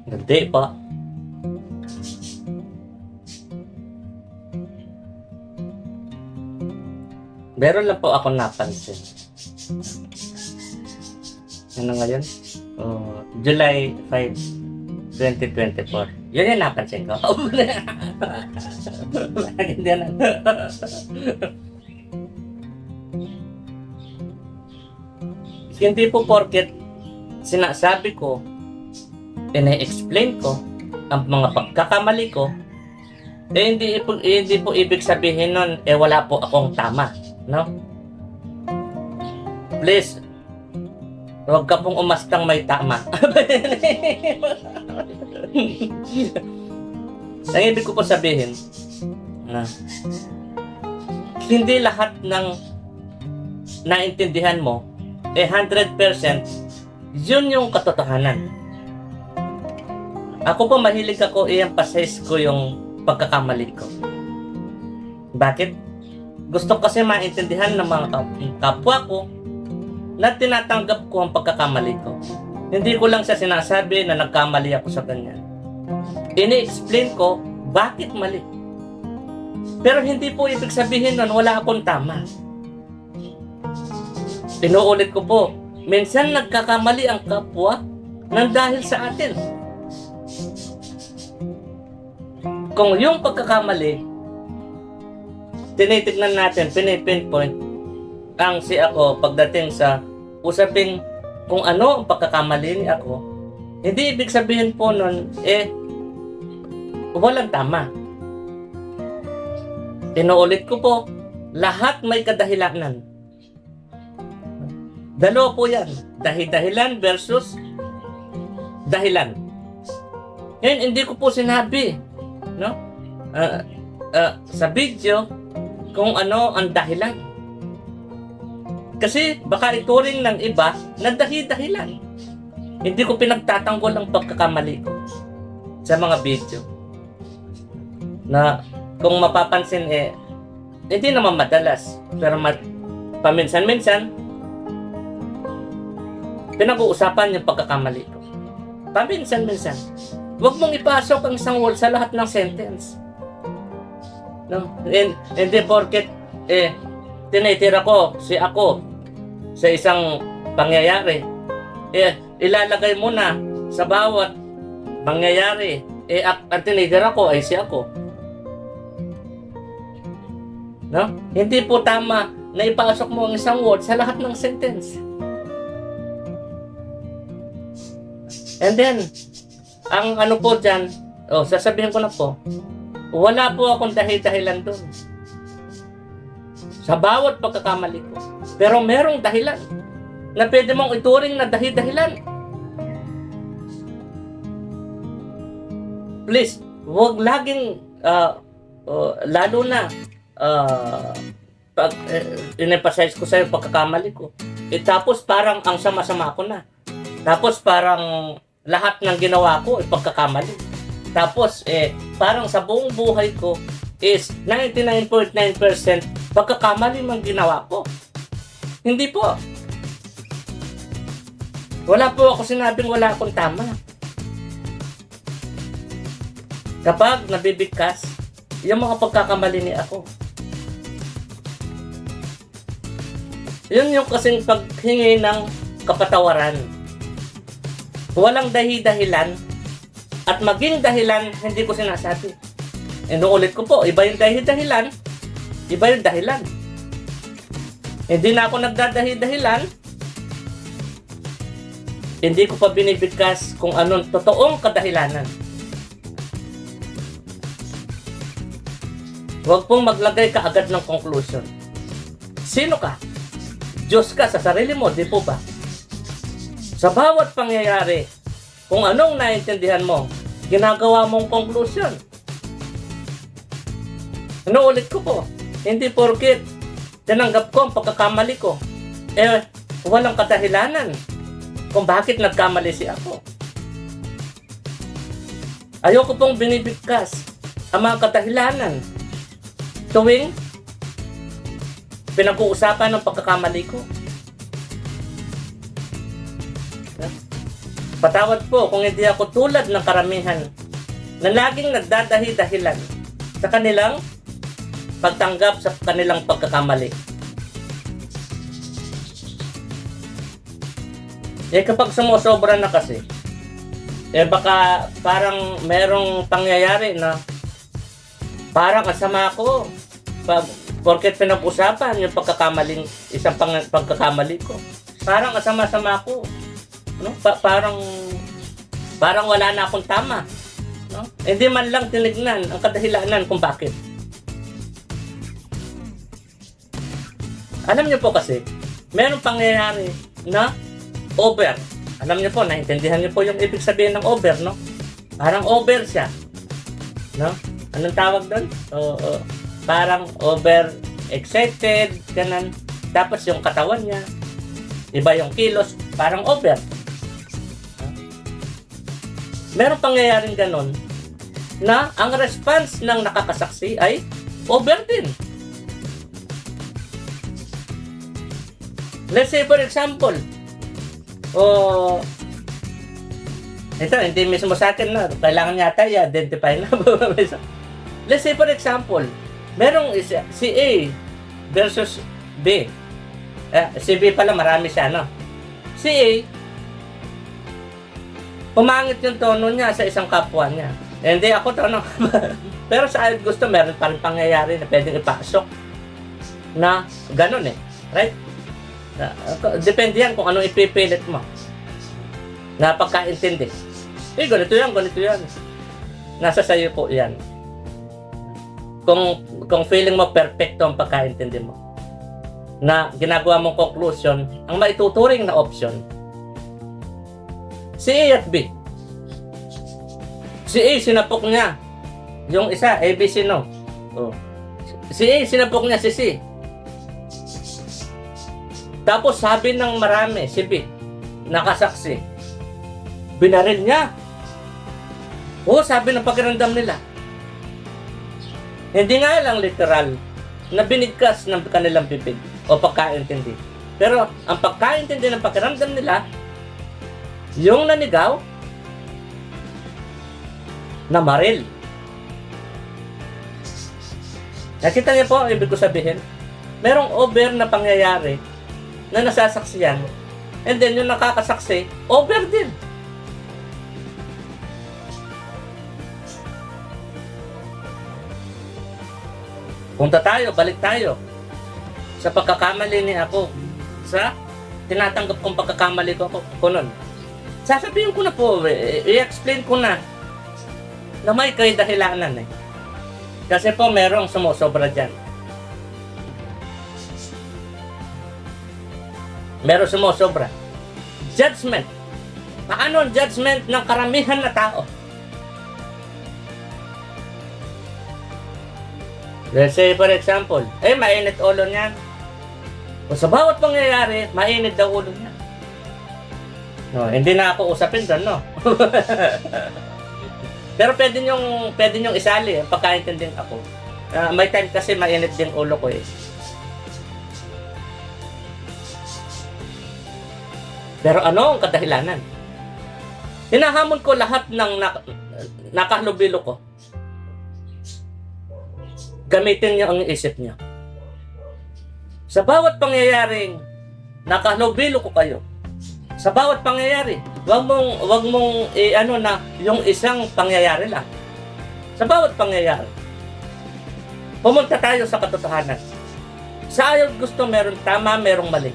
Hindi pa. Meron lang po ako napansin. Ano ngayon? July 5, 2024. Yun yung napansin ko. Bakit hindi na? Hindi po porket sinasabi ko, ine-explain ko ang mga pagkakamali ko, hindi po ibig sabihin nun, wala po akong tama. No? Please, huwag ka pong umastang may tama. Ang ibig ko po sabihin, na hindi lahat ng naintindihan mo 100% yun yung katotohanan. Ako po mahilig ako i-emphasize ko yung pagkakamali ko. Bakit? Gusto kasi maintindihan ng mga kapwa ko na tinatanggap ko ang pagkakamali ko. Hindi ko lang siya sinasabi na nagkamali ako sa ganyan. Ini-explain ko bakit mali. Pero hindi po ibig sabihin nun wala akong tama. Inuulit ko po, minsan nagkakamali ang kapwa nang dahil sa atin. Kung yung pagkakamali, tinitignan natin, pinipinpoint ang si ako pagdating sa usaping kung ano ang pagkakamali ni ako, hindi ibig sabihin po nun, walang tama. Inuulit ko po, lahat may kadahilanan. Dalawa po yan. Dahilan versus dahilan. Ngayon, hindi ko po sinabi, no? Sa video, kung ano ang dahilan. Kasi baka ituring ng iba na dahilan. Hindi ko pinagtatanggol ang pagkakamali ko sa mga video. Na kung mapapansin, hindi naman madalas. Pero paminsan-minsan, pinag-uusapan yung pagkakamali ko. Paminsan-minsan. Huwag mong ipasok ang isang word sa lahat ng sentence. No? Hindi porket tinitira ko si ako sa isang pangyayari. Ilalagay mo na sa bawat pangyayari. Ang tinitira ko ay si ako. No? Hindi po tama na ipasok mo ang isang word sa lahat ng sentence. And then, ang ano po dyan, sasabihin ko na po, wala po akong dahilan doon. Sa bawat pagkakamali ko. Pero merong dahilan na pwede mong ituring na dahilan. Please, huwag laging, lalo na, pag in-emphasize ko sa'yo pagkakamali ko. Tapos parang ang sama-sama ko na. Tapos parang lahat ng ginawa ko ay pagkakamali. Tapos parang sa buong buhay ko is 99.9% pagkakamali mang ginawa ko. Hindi po. Wala po ako sinabing wala akong tama. Kapag nabibigkas, yung mga pagkakamali ni ako. Yun yung kasing paghingi ng kapatawaran. Walang dahilan at maging dahilan, hindi ko sinasabi. Inuulit ko po, iba yung dahilan, iba yung dahilan. Hindi na ako nagdadahilan, hindi ko pa binibigkas kung anong totoong kadahilanan. Huwag pong maglagay ka agad ng conclusion. Sino ka? Diyos ka sa sarili mo, di po ba? Sa bawat pangyayari, kung anong naintindihan mo, ginagawa mong conclusion. Inuulit ko po, hindi porket tinanggap ko ang pagkakamali ko, walang kadahilanan kung bakit nagkamali si ako. Ayoko pong binibigkas ang mga kadahilanan tuwing pinag-uusapan ng pagkakamali ko. Patawad po kung hindi ako tulad ng karamihan na laging nagdadahi-dahilan sa kanilang pagtanggap sa kanilang pagkakamali. Kapag sumusobra na kasi, baka parang merong pangyayari na parang kasama ko porket pinag-usapan yung isang pagkakamali ko. Parang kasama-sama ko. No? Parang wala na akong tama. No? Hindi man lang tinignan ang kadahilanan kung bakit. Alam niyo po kasi, merong pangyayari na over. Alam niyo po, naintindihan niyo po yung ibig sabihin ng over, no? Parang over siya. No? Anong tawag doon? Parang over excited, ganun. Tapos yung katawan niya, iba yung kilos, parang over. Merong pangyayaring ganun na ang response ng nakakasaksi ay over din. Let's say for example, ito hindi mismo sa akin na kailangan yata i-identify na. Let's say for example, merong si A versus B. Si B pala marami siya, no? Si A, pumangit yung tono niya sa isang kapwa niya. Hindi ako tono. Pero sa akin gusto, meron pa rin pangyayari na pwedeng ipasok na ganun right? Depende yan kung anong ipipilit mo na pagkaintindi. Ganito yan. Nasa sayo po yan. Kung feeling mo perfecto ang pagkaintindi mo, na ginagawa mong conclusion, ang maituturing na option, si A at B. Si A, sinapok niya yung isa, ABC, no? Si A, sinapok niya si C. Tapos sabi ng marami, si B, nakasaksi, binaril niya. Sabi ng pakiramdam nila. Hindi nga lang literal na binigkas ng kanilang bibig o pagkaintindi. Pero ang pagkaintindi ng pakiramdam nila, yung nanigaw, na maril. Nakita niyo po, ibig ko sabihin, merong over na pangyayari na nasasaksiyan, and then yung nakakasaksi, over din. Balik tayo sa pagkakamali ni ako, sa tinatanggap kong pagkakamali ko nun. Sasabihin ko na po, i-explain ko na may dahilanan Kasi po merong sumusobra dyan. Merong sumusobra. Judgment. Paano ang judgment ng karamihan na tao? Let's say for example, mainit ulo niyan. O sa bawat pangyayari, mainit daw ulo niya. No, hindi na ako usapin doon, no? Pero pwede niyong isali, pagkaintinding ako. May time kasi mainit din ulo ko Pero ano ang kadahilanan? Hinahamon ko lahat ng nakahalubilo ko. Gamitin niyo ang isip niyo. Sa bawat pangyayaring nakahalubilo ko kayo, sa bawat pangyayari, wag mong yung isang pangyayari lang. Sa bawat pangyayari, pumunta tayo sa katotohanan. Sa ayaw gusto, meron tama, merong mali.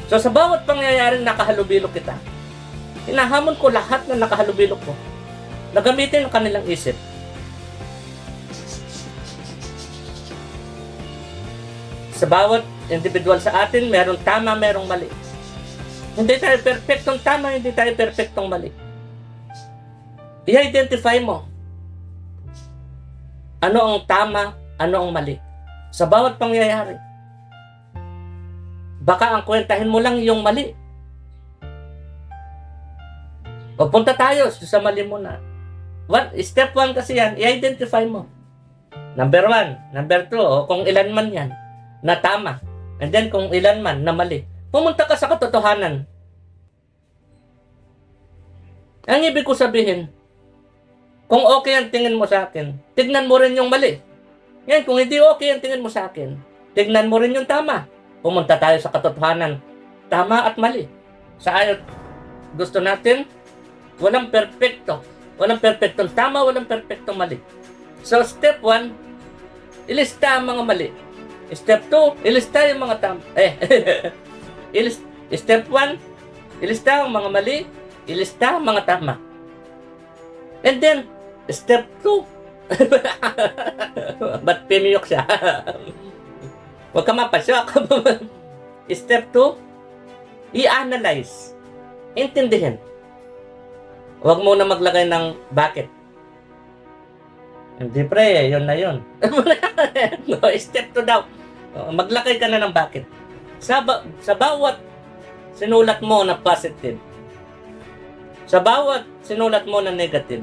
So sa bawat pangyayaring nakahalubilo kita, hinahamon ko lahat na nakahalubilo ko na gamitin ang kanilang isip. Sa bawat individual sa atin, meron tama, merong mali. Hindi tayo perfectong tama, hindi tayo perfectong mali. I-identify mo ano ang tama, ano ang mali sa bawat pangyayari. Baka ang kwentahin mo lang yung mali. O punta tayo sa mali mo na. Step 1 kasi yan, i-identify mo. Number 1, number 2, o kung ilan man yan, na tama. And then kung ilan man na mali. Pumunta ka sa katotohanan. Ang ibig ko sabihin, kung okay ang tingin mo sa akin, tignan mo rin yung mali. Yan, kung hindi okay ang tingin mo sa akin, tignan mo rin yung tama. Pumunta tayo sa katotohanan. Tama at mali. Sa ayot, gusto natin, walang perfecto. Walang perfectong tama, walang perfectong mali. So, step 1, ilista ang mga mali. Step 2, ilista yung mga tama. Step 1, ilista ang mga mali, ilista ang mga tama. And then, step 2, ba't pimiyok siya? Huwag ka mapasyak. Step 2, i-analyze. Intindihin. Huwag mo na maglagay ng bakit. Hindi pre, yun na yun. No, step 2 daw. Maglagay ka na ng bakit. Sa bawat sinulat mo na positive, sa bawat sinulat mo na negative,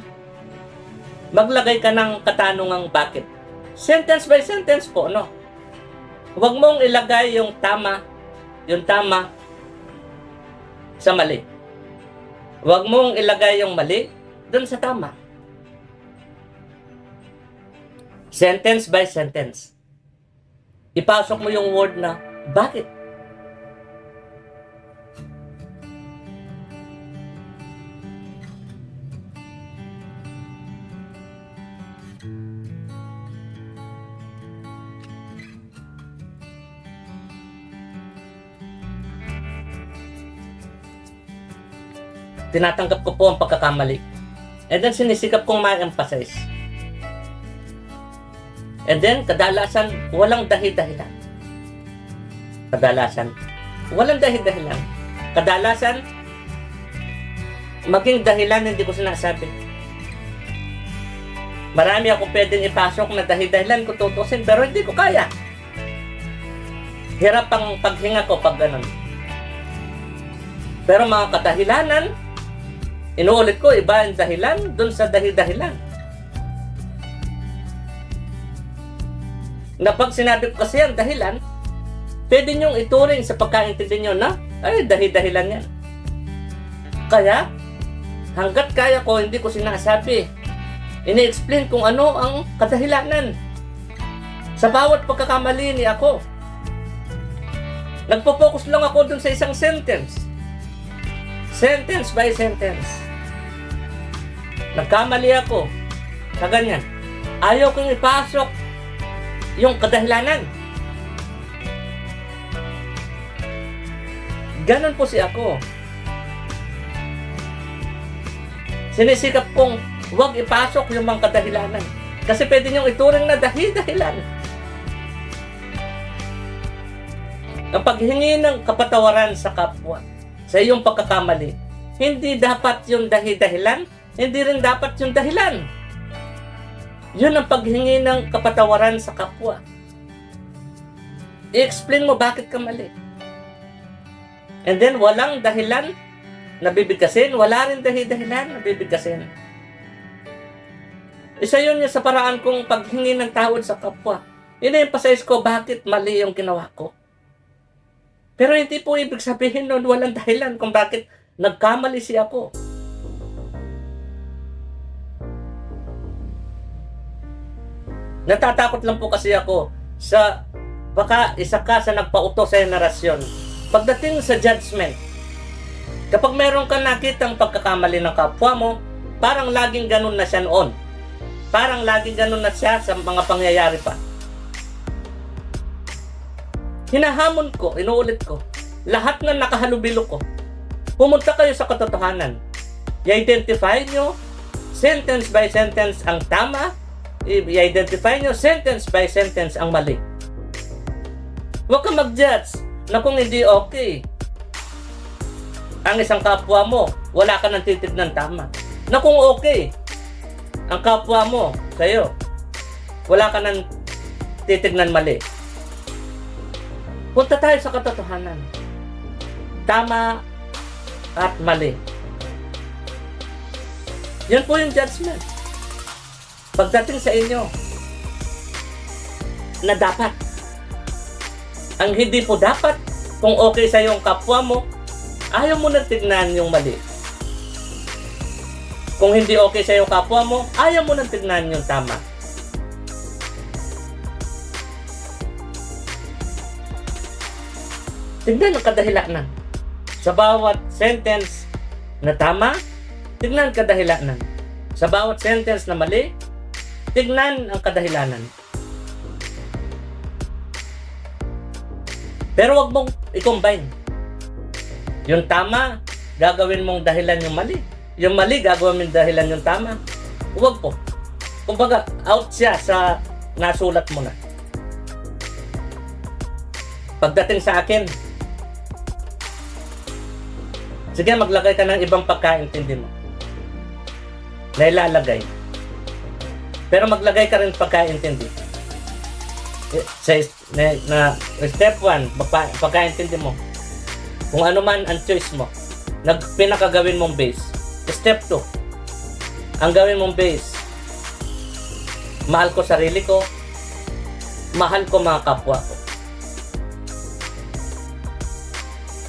maglagay ka ng katanungang bakit. Sentence by sentence po, no? Huwag mong ilagay yung tama sa mali. Huwag mong ilagay yung mali dun sa tama. Sentence by sentence. Ipasok mo yung word na bakit. Tinatanggap ko po ang pagkakamali. And then sinisikap kong ma-emphasize. And then kadalasan walang dahi-dahilan. Kadalasan maging dahilan hindi ko sinasabi. Marami ako pwedeng ipasok na dahi-dahilan ko tutusin pero hindi ko kaya. Hirap ang paghinga ko pag ganun. Pero mga kadahilanan, inuulit ko, iba ang dahilan dun sa dahi-dahilan. Na pag sinabi ko kasi ang dahilan, pwede niyong ituring sa pagkaintindi niyo na, ay, dahi-dahilan yan. Kaya, hanggat kaya ko, hindi ko sinasabi. Ini-explain kung ano ang kadahilanan. Sa bawat pagkakamali ni ako, nagpo-focus lang ako dun sa isang sentence. Sentence by sentence. Nagkamali ako sa ganyan. Ayaw kong ipasok yung kadahilanan. Ganon po si ako. Sinisikap kong huwag ipasok yung mga kadahilanan. Kasi pwede niyong ituring na dahi-dahilan. Ang paghingi ng kapatawaran sa kapwa sa iyong pagkakamali, hindi dapat yung dahi-dahilan, hindi rin dapat yung dahilan. Yun ang paghingi ng kapatawaran sa kapwa. I-explain mo bakit ka mali. And then, walang dahilan na bibigkasin, wala rin dahi-dahilan na bibigkasin. Isa yun yung sa paraan kong paghingi ng tawad sa kapwa. Ina-emphasize ko bakit mali yung ginawa ko. Pero hindi po ibig sabihin nun walang dahilan kung bakit nagkamali si ako. Natatakot lang po kasi ako sa baka isa ka sa nagpauto sa henerasyon. Pagdating sa judgment, kapag meron ka nakitang pagkakamali ng kapwa mo, parang laging ganun na siya noon. Parang laging ganun na siya sa mga pangyayari pa. Hinahamon ko, inuulit ko, lahat ng nakahalubilo ko. Pumunta kayo sa katotohanan. I-identify nyo, sentence by sentence ang tama, i-identify nyo, sentence by sentence ang mali. Huwag ka mag-judge na kung hindi okay ang isang kapwa mo, wala ka nang titignan tama. Na kung okay ang kapwa mo sa'yo, wala ka nang titignan mali. Punta tayo sa katotohanan. Tama at mali. Yan po yung judgment. Pagdating sa inyo, na dapat. Ang hindi po dapat, kung okay sa yung kapwa mo, ayaw mo na tignan yung mali. Kung hindi okay sa'yo kapwa mo, ayaw mo nang tignan yung tama. Tignan ang kadahilanan. Sa bawat sentence na tama, tignan ang kadahilanan. Sa bawat sentence na mali, tignan ang kadahilanan. Pero wag mong i-combine. Yung tama, gagawin mong dahilan yung mali. Yung mali, gagawin mong dahilan yung tama. Huwag po. Kumbaga, out siya sa nasulat mo na. Pagdating sa akin, sige, maglagay ka ng ibang pagkaintindi mo. Na ilalagay. Pero maglagay ka rin pagkaintindi. Sa step 1, pagkaintindi mo. Kung ano man ang choice mo, pinakagawin mong base. Step 2, ang gawin mong base, mahal ko sarili ko, mahal ko mga kapwa ko.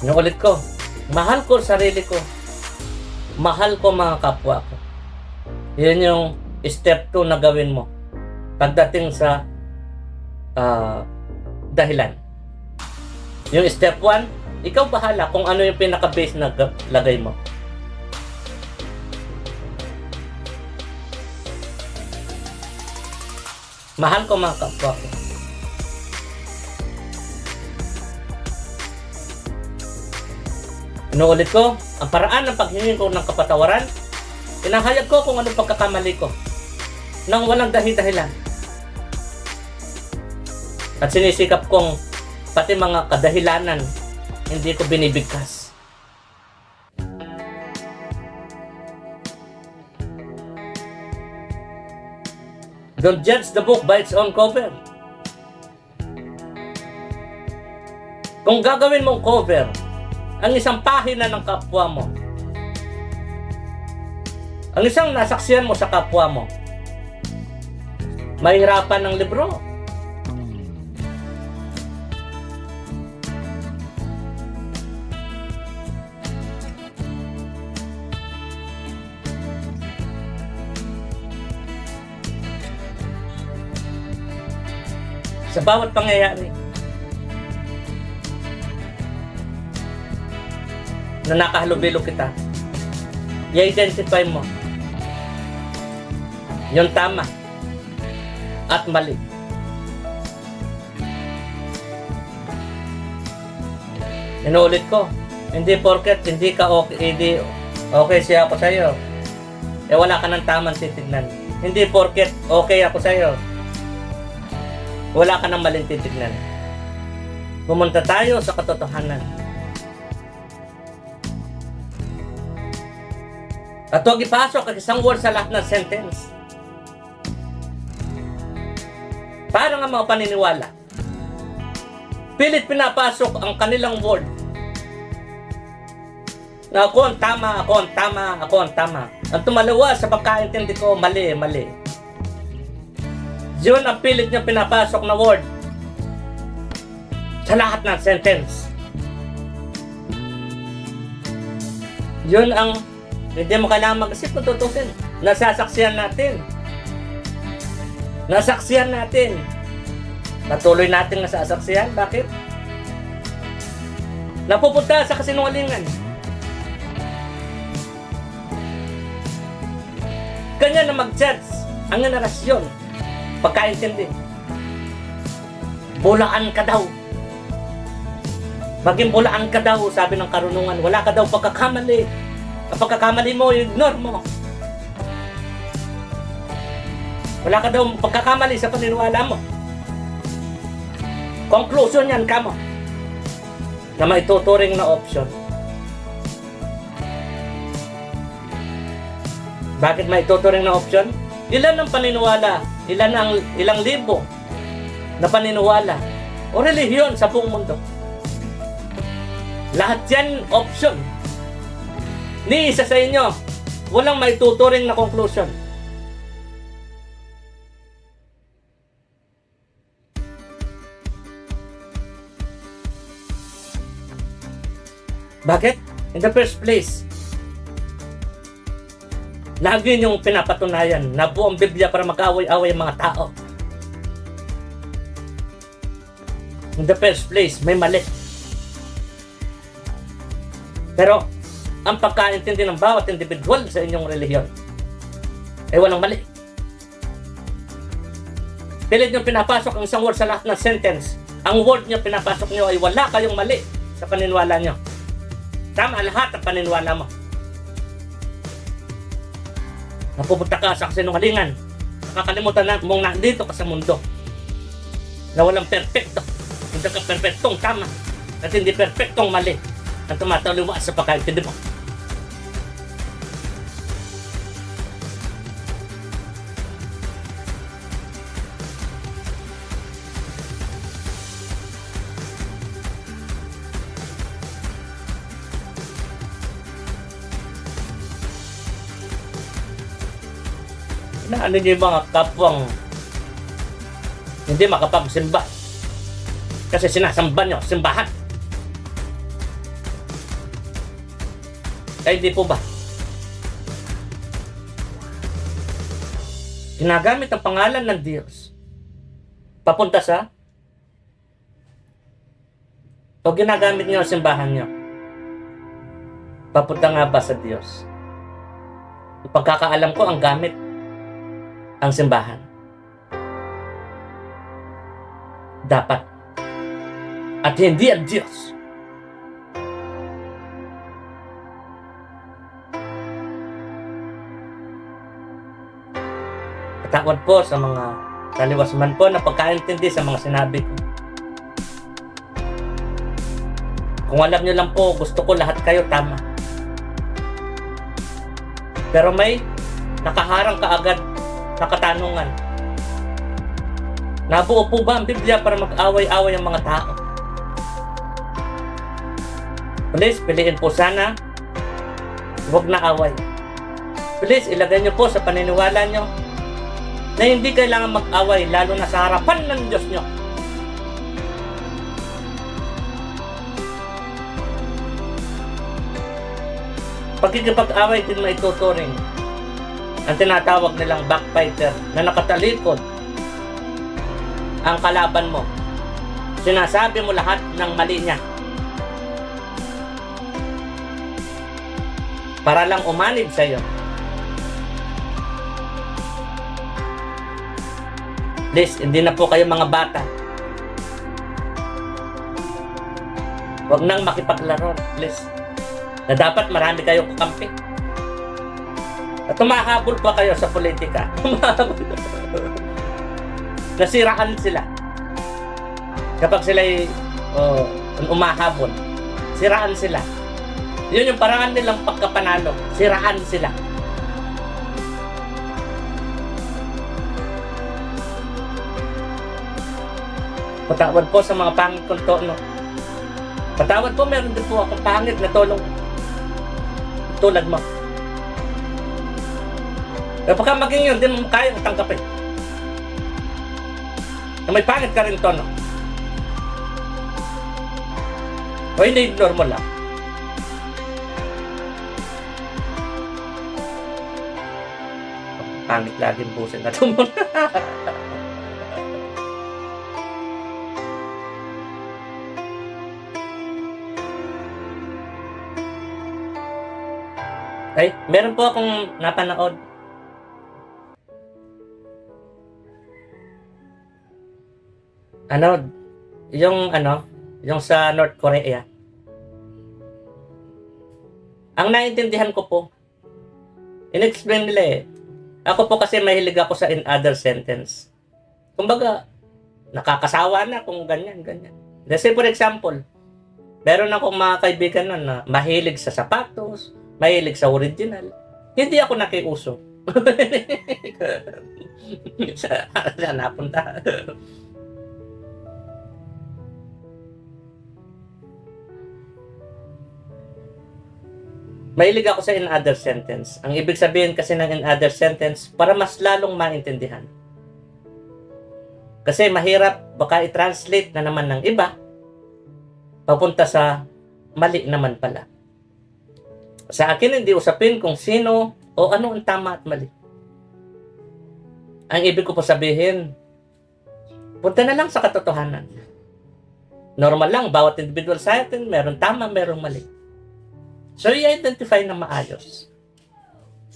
Inuulit ko, mahal ko sarili ko, mahal ko mga kapwa ko. Yun yung step 2 na gawin mo pagdating sa dahilan. Yung step 1, ikaw bahala kung ano yung pinaka-base na lagay mo. Mahal ko mga kapwa ko. Inuulit ko, ang paraan ng paghingi ko ng kapatawaran, inahayag ko kung anong pagkakamali ko nang walang dahilan. At sinisikap kong pati mga kadahilanan hindi ko binibigkas. Don't judge the book by its own cover. Kung gagawin mong cover ang isang pahina ng kapwa mo, ang isang nasaksihan mo sa kapwa mo, mahirapan ng libro. Sa bawat pangyayari na nakahalubilo kita, i-identify mo yung tama at mali. Inuulit ko, hindi porket hindi ka okay siya ako sa'yo, wala ka ng tamang titignan. Hindi porket okay ako sa'yo, wala ka ng maling titignan. Pumunta tayo sa katotohanan. At huwag ipasok ang isang word sa lahat ng sentence. Para nga mga paniniwala, pilit pinapasok ang kanilang word na ako ang tama, ako ang tama, ako ang tama. Ang tumalawa sa pagkaintindi ko, mali, mali. Yun ang pilit niya pinapasok na word sa lahat ng sentence. Yun ang hindi mo kailangan mag-isip kung tutusin. Nasasaksihan natin. Nasaksihan natin. Patuloy natin nasasaksihan. Bakit? Napupunta sa kasinungalingan. Kanya na mag-judge ang generasyon. Pagkaintindi. Bulaan ka daw. Maging bulaan ka daw, sabi ng karunungan. Wala ka daw pagkakamali. Ang pagkakamali mo, ignore mo. Wala ka daw pagkakamali sa paniniwala mo. Conclusion yan ka mo na may tuturing na option. Bakit may tuturing na option? Ilan ang paniniwala? Ilang libo na paniniwala o relihiyon sa buong mundo? Lahat yan option. Ni isa sa inyo, walang may tuturing na conclusion. Bakit? In the first place, Lagi niyong pinapatunayan na buong Biblia para mag-away-away ang mga tao. In the first place, may mali. Pero, ang pagkaintindi ng bawat individual sa inyong relihiyon ay walang mali. Pilit nyo pinapasok ang isang word sa lahat ng sentence. Ang word nyo pinapasok nyo ay wala kayong mali sa paniniwala nyo. Tama lahat ang paniniwala mo. Napupunta ka sa kasinungalingan. Nakakalimutan mong nandito ka sa mundo na walang perfecto. Hindi ka perfectong tama at hindi perfectong mali ang tumataliwa sa pagkaintindi mo. Na ano niyo yung mga kapwang hindi makapagsimba kasi sinasamba nyo, simbahan. Kaya hindi po ba? Ginagamit ang pangalan ng Diyos papunta sa o ginagamit nyo ang simbahan nyo papunta nga ba sa Diyos? Ang pagkakaalam ko, ang gamit ang simbahan. Dapat. At hindi ang Diyos. Patawad po sa mga taliwas man po na pagkaintindi sa mga sinabi ko. Kung alam nyo lang po, gusto ko lahat kayo tama. Pero may nakaharang kaagad na katanungan. Nabuo po ba ang Biblia para mag-away-away ang mga tao? Please, piliin po sana huwag na away. Please, ilagay nyo po sa paniniwala nyo na hindi kailangan mag-away lalo na sa harapan ng Diyos nyo. Pagkikipag-away din maituturing ang tinatawag nilang backbiter na nakatalikod ang kalaban mo. Sinasabi mo lahat ng mali niya para lang umanib sa iyo. Please, hindi na po kayo mga bata. Huwag nang makipaglaro, please. Na dapat marami kayong kakampi. At tumahabol pa kayo sa politika. Nasiraan sila. Kapag sila'y umahabol, siraan sila. Yun yung paraan nilang pagkapanalo. Siraan sila. Patawad po sa mga pangit kong tono. Patawad po, meron din po akong pangit na tulong tulad mo. Kapag maging yun, din mo kayang tanggapin. Na may pangit ka rin tono. O ini-ignore mo lang. Pangit laging busin na tumon. Ay, meron po akong napanood. Yung sa North Korea. Ang naintindihan ko po, in-explain nila eh. Ako po kasi mahilig ako sa in other sentence. Kumbaga, nakakasawa na kung ganyan. Kasi for example, meron akong mga kaibigan na mahilig sa sapatos, mahilig sa original. Hindi ako nakiuso. Saan napunta? Mahilig ako sa in other sentence. Ang ibig sabihin kasi ng in other sentence, para mas lalong maintindihan. Kasi mahirap baka i-translate na naman ng iba papunta sa mali naman pala. Sa akin, hindi usapin kung sino O ano ang tama at mali? Ang ibig ko po sabihin, punta na lang sa katotohanan. Normal lang, bawat individual sa atin, meron tama, merong mali. So, i-identify na maayos.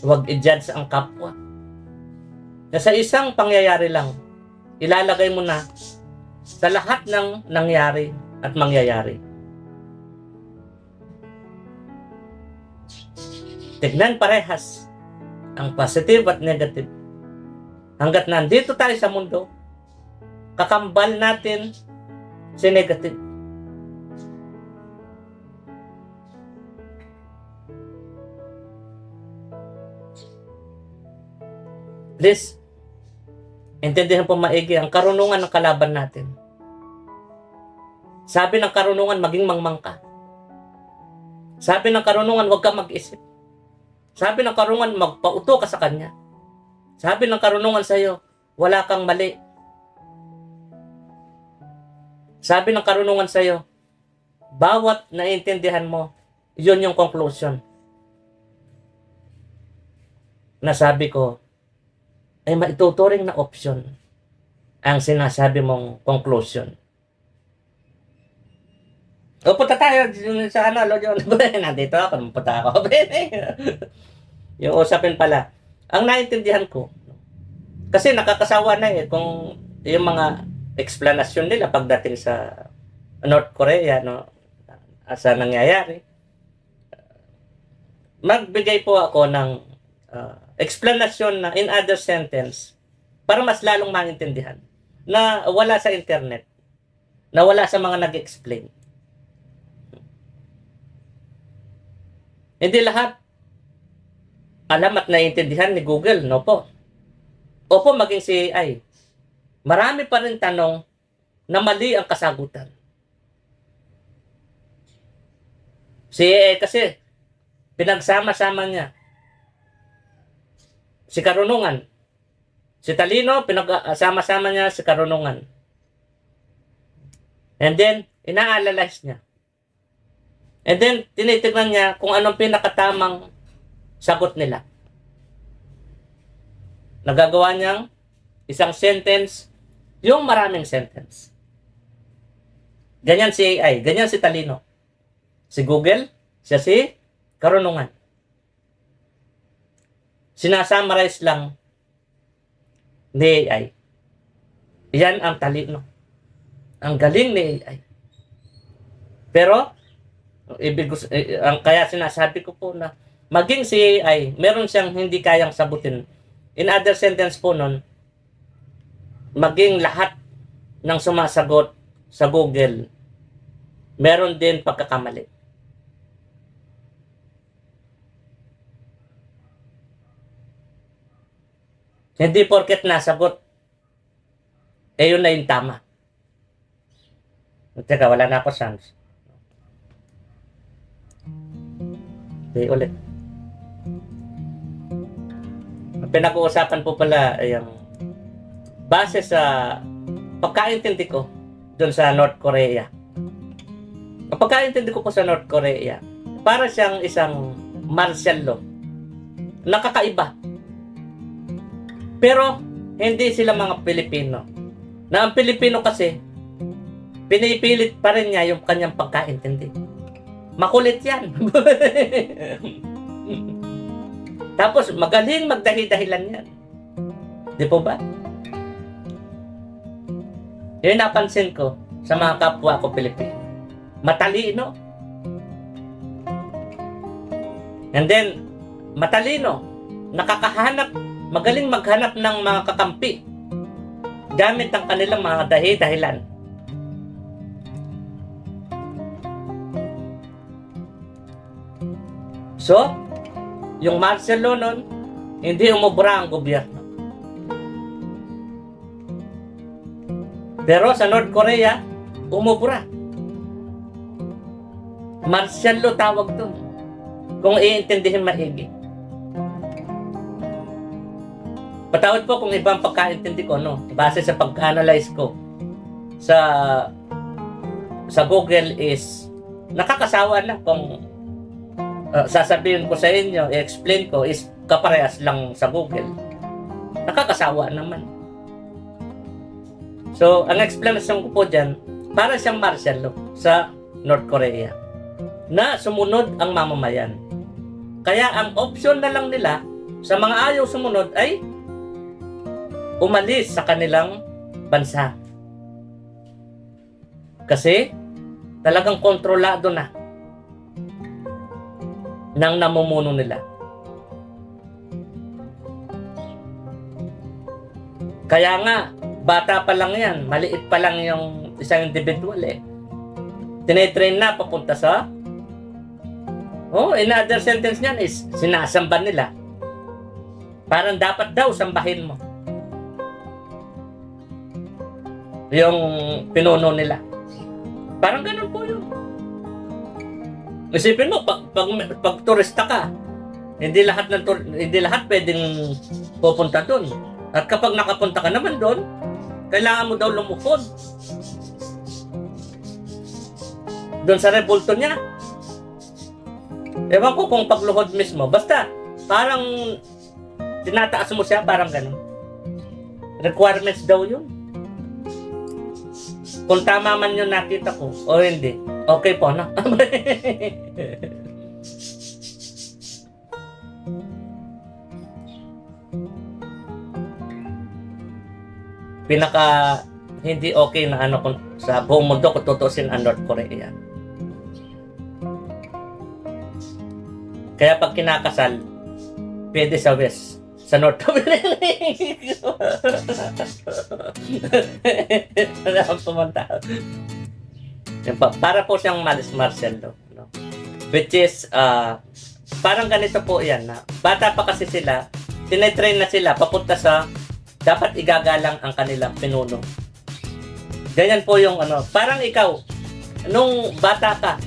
Huwag i-judge ang kapwa. Na sa isang pangyayari lang, ilalagay mo na sa lahat ng nangyari at mangyayari. Tignan parehas ang positive at negative. Hanggat nandito tayo sa mundo, kakambal natin si negative. Please, intindihan po maigi ang karunungan ng kalaban natin. Sabi ng karunungan, maging mangmang ka. Sabi ng karunungan, huwag ka mag-isip. Sabi ng karunungan, magpauto ka sa kanya. Sabi ng karunungan sa iyo, wala kang mali. Sabi ng karunungan sa iyo, bawat naiintindihan mo, yun yung conclusion. Nasabi ko, ay maituturing na option ang sinasabi mong conclusion. O, punta tayo sa ano, Lord, nandito ako, punta ako. Yung usapin pala. Ang naintindihan ko, kasi nakakasawa na kung yung mga explanation nila pagdating sa North Korea, no, sa nangyayari. Magbigay po ako ng explanation na in other sentence para mas lalong maintindihan na wala sa internet, na wala sa mga nag-explain. Hindi lahat alam at naiintindihan ni Google, no po? Opo, maging si AI. Marami pa rin tanong na mali ang kasagutan. Si AI kasi, pinagsama-sama niya si karunungan. Si talino, pinagsama-sama niya si karunungan. And then, ina-analyze niya. And then, tinitignan niya kung anong pinakatamang sagot nila. Nagagawa niyang isang sentence, yung maraming sentence. Ganyan si AI, ganyan si talino. Si Google, siya si karunungan. Sinasummarize lang ni AI. Yan ang talino. Ang galing ni AI. Pero, kaya sinasabi ko po na maging si AI, meron siyang hindi kayang sagutin. In other sentence po nun, maging lahat ng sumasagot sa Google, meron din pagkakamali. Hindi porket nasagot, yun na yung tama. Teka, wala na ako chance. Okay, ulit. Ang pinag-uusapan po pala ay ang base sa pagkaintindi ko doon sa North Korea. Ang pagkaintindi ko po sa North Korea, para siyang isang martial law. Nakakaiba. Pero, hindi sila mga Pilipino. Na ang Pilipino kasi, pinipilit pa rin niya yung kanyang pagkaintindi. Makulit yan. Tapos, magaling magdahi-dahilan yan. Di po ba? Yun napansin ko sa mga kapwa ko Pilipino. Matalino. And then, matalino. Nakakahanap, magaling maghanap ng mga kakampi gamit ang kanilang mga dahi-dahilan. So, yung martial law nun, hindi umubra ang gobyerno. Pero sa North Korea, umubra. Martial law tawag dun. Kung iintindihin maigi. Patawad po kung ibang pagkaintindi ko, no? Base sa pag-analyze ko sa Google is nakakasawa na kung sasabihin ko sa inyo, i-explain ko is kaparehas lang sa Google. Nakakasawa naman. So, ang explanation ko po dyan, para siyang martial law sa North Korea na sumunod ang mamamayan. Kaya ang option na lang nila sa mga ayaw sumunod ay umalis sa kanilang bansa. Kasi talagang kontrolado na ng namumuno nila. Kaya nga, bata pa lang yan, maliit pa lang yung isang individual eh. Tinetrain na papunta sa another sentence niyan is sinasamba nila. Parang dapat daw sambahin mo yung pinuno nila. Parang ganun po yun. Isipin mo, pag turista ka, hindi lahat pwedeng pupunta doon. At kapag nakapunta ka naman doon, kailangan mo daw lumukod doon sa rebulto niya. Ewan ko kung pagluhod mismo. Basta, parang tinataas mo siya, parang ganun. Requirements daw yun. Kung tama man yung nakita ko, o hindi. Okay po, no? Pinaka hindi okay na ano sa buong mundo kung tutusin ang North Korea. Kaya pag kinakasal, pwede sa West, sa North Korea. Wala akong pumunta. Para po siyang martial law. No? Which is, parang ganito po yan. Na, bata pa kasi sila, tinetrain na sila papunta sa dapat igagalang ang kanilang pinuno. Ganyan po yung parang ikaw, nung bata ka,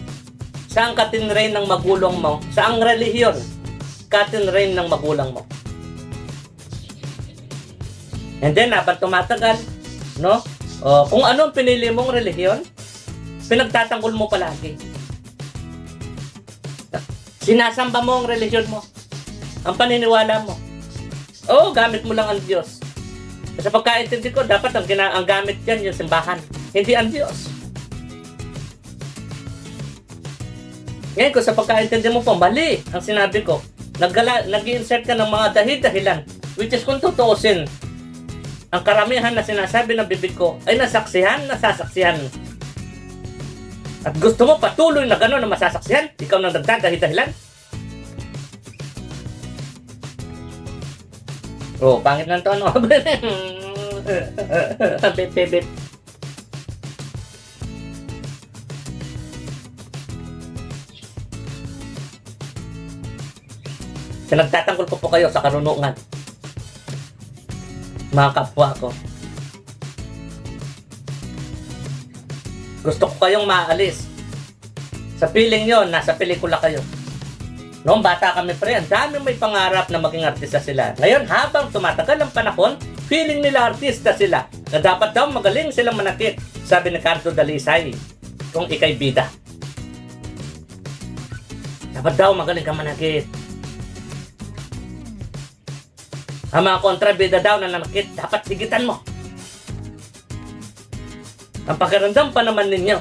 saan ka tinrain ng magulang mo? Saang relihiyon ka tinrain ng magulang mo? And then, habang tumatagal, no? Kung anong pinili mong relihiyon, pinagtatanggol mo palagi. Sinasamba mo ang relihiyon mo. Ang paniniwala mo. Gamit mo lang ang Diyos. Sa pagkaintindi ko, dapat ang gamit yan yung simbahan, hindi ang Diyos. Ngayon, kung sa pagkaintindi mo po, mali ang sinabi ko. Nag-i-insert ka ng mga dahilan, which is kung tutuusin, ang karamihan na sinasabi ng bibig ko ay nasasaksihan. At gusto mo patuloy na gano'n na masasaksihan, ikaw nang dahilan. Pangit lang to, ano? Bip. Nagtatanggol ko po kayo sa karunungan, mga kapwa ko. Gusto ko kayong maalis sa piling nyo, nasa pelikula kayo. Noong bata kami pre, ang dami may pangarap na maging artista sila. Ngayon, habang tumatagal ang panahon, feeling nila artista sila, na dapat daw magaling silang manakit, sabi ni Cardo Dalisay, kung ikay bida. Dapat daw magaling ka manakit. Ang mga kontrabida daw na nanakit, dapat sigitan mo. Ang pakiramdam pa naman ninyo,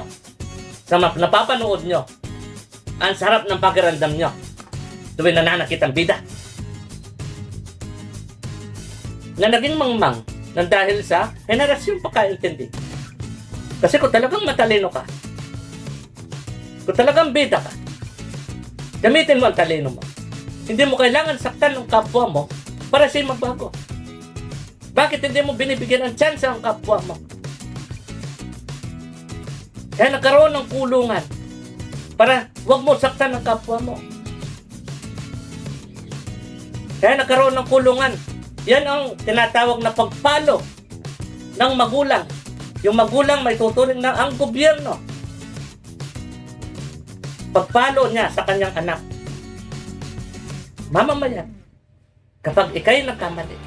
sa napapanood nyo, ang sarap ng pakiramdam nyo tuwing nananakit ang bida. Na naging mangmang nang dahil sa henerasyong pagkaintindi. Kasi kung talagang matalino ka, kung talagang bida ka, gamitin mo ang talino mo. Hindi mo kailangan saktan ng kapwa mo para siya magbago. Bakit hindi mo binibigyan ng chance ang kapwa mo? Kaya nagkaroon ng kulungan para huwag mo saktan ang kapwa mo. Kaya nagkaroon ng kulungan. Yan ang tinatawag na pagpalo ng magulang. Yung magulang may tuturing na ang gobyerno. Pagpalo niya sa kanyang anak. Mamamayan. Kapag ikay nagkamali.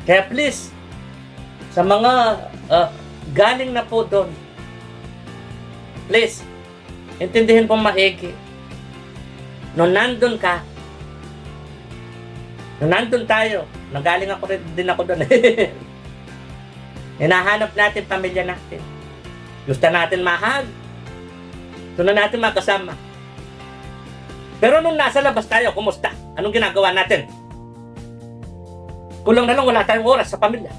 Kaya please, sa mga galing na po doon, please, Intindihin po maigi. Nung nandun ka, nung nandun tayo, nagaling ako rin din ako doon. Hinahanap natin pamilya natin. Gusto natin mahal. Gusto na natin makasama. Pero nung nasa labas tayo, kumusta? Anong ginagawa natin? Kulang na lang wala tayong oras sa pamilya.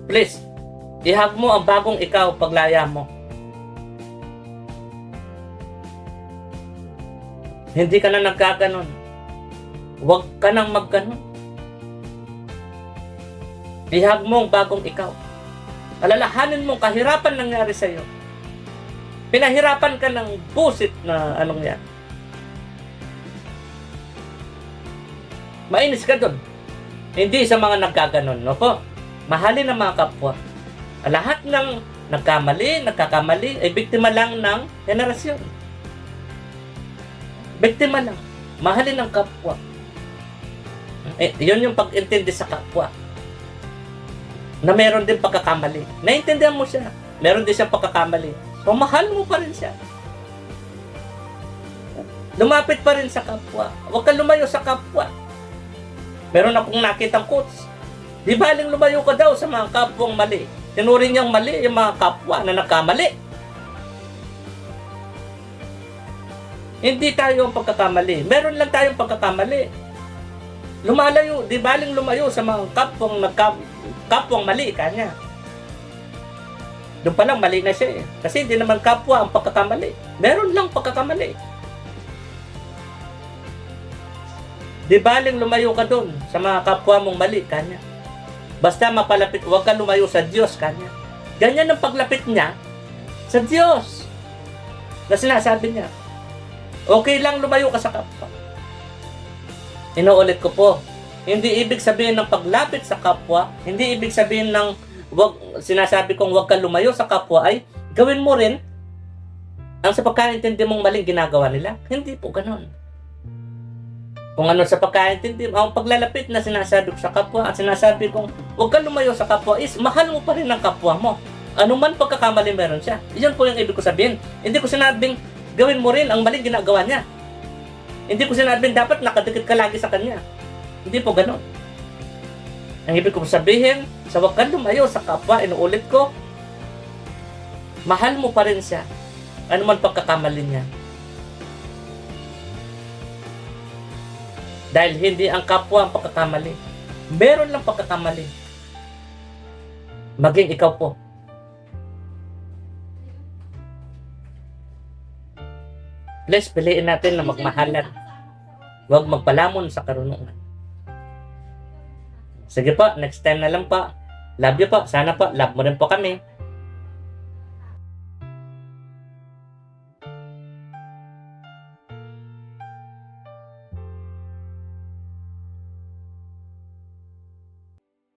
Please, ihag mo ang bagong ikaw paglaya mo. Hindi ka na nagkaganon. Huwag ka nang magganon. Ihag mo ang bagong ikaw. Alalahanin mo kahirapan nangyari sa'yo. Pinahirapan ka ng busit na anong yan. Mainis ka doon. Hindi sa mga nagkaganon. No po? Mahalin ang mga kapwa. Lahat ng nagkakamali ay biktima lang ng henerasyon. Biktima lang. Mahalin ang kapwa. Yun yung pag-intindi sa kapwa. Na meron din pagkakamali. Naintindihan mo siya. Meron din siyang pagkakamali. So, mahal mo pa rin siya. Lumapit pa rin sa kapwa. Huwag kang lumayo sa kapwa. Meron akong nakitang quotes. Di baling lumayo ka daw sa mga kapwang mali. Tinuring niyang mali yung mga kapwa na nagkamali. Hindi tayo ang pagkakamali. Meron lang tayong pagkakamali. Lumalayo, di baling lumayo sa mga kapwang mali kanya. Doon pa lang mali na siya eh. Kasi hindi naman kapwa ang pagkakamali. Meron lang pagkakamali. Di baling lumayo ka doon sa mga kapwa mong mali kanya. Basta mapalapit, huwag ka lumayo sa Diyos kanya. Ganyan ang paglapit niya sa Diyos. Na sinasabi niya, okay lang lumayo ka sa kapwa. Inuulit ko po, hindi ibig sabihin ng paglapit sa kapwa, hindi ibig sabihin ng sinasabi kong huwag ka lumayo sa kapwa ay gawin mo rin ang sa pagkaintindi mong maling ginagawa nila. Hindi po ganon. Kung ano sa pagkaintindi, ang paglalapit na sinasabi ko sa kapwa at sinasabi kong huwag ka lumayo sa kapwa is mahal mo pa rin ang kapwa mo. Ano man pagkakamali meron siya. Iyon po yung ibig ko sabihin. Hindi ko sinabing gawin mo rin ang maling ginagawa niya. Hindi ko sinabing dapat nakadikit ka lagi sa kanya. Hindi po ganon. Ang ibig ko sabihin, sa huwag ka lumayo sa kapwa, inuulit ko, mahal mo pa rin siya. Ano man pagkakamali niya. Dahil hindi ang kapwa ang pagkakamali. Meron lang pagkakamali. Maging ikaw po. Please, piliin natin na magmahalan. Huwag magpalamon sa karunungan. Sige po, next time na lang po. Love you po. Sana po, love mo rin po kami.